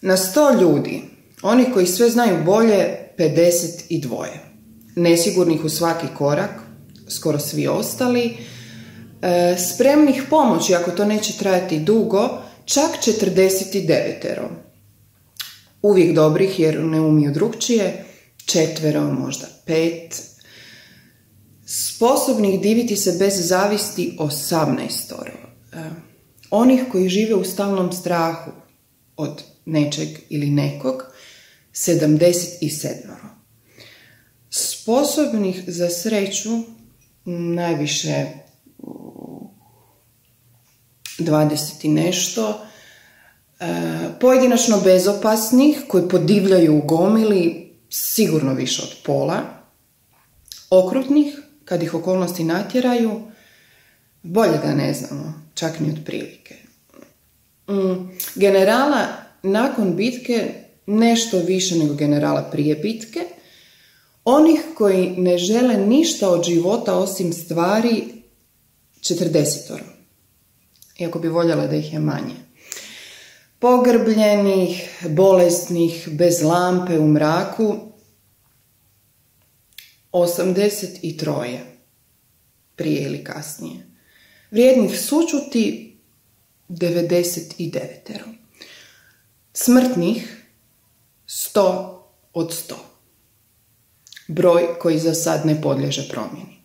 Na 100 ljudi, oni koji sve znaju bolje, 52. Nesigurnih u svaki korak, skoro svi ostali. Spremnih pomoći, ako to neće trajati dugo, čak 49. Uvijek dobrih jer ne umiju drugčije, 4, možda 5. Sposobnih diviti se bez zavisti, 18. Onih koji žive u stalnom strahu od nečeg ili nekog, 77. Sposobnih za sreću najviše 20 i nešto. Pojedinačno bezopasnih koji podivljaju u gomili, sigurno više od pola. Okrutnih, kad ih okolnosti natjeraju, bolje da ne znamo, čak ni otprilike. Generala nakon bitke nešto više nego generala prije bitke. Onih koji ne žele ništa od života osim stvari, 40. Iako bi voljela da ih je manje. Pogrbljenih, bolesnih, bez lampe u mraku, 83. Prije ili kasnije. Vrijednih sućuti, 99. Smrtnih, 100 od 100. Broj koji za sad ne podliježe promjeni.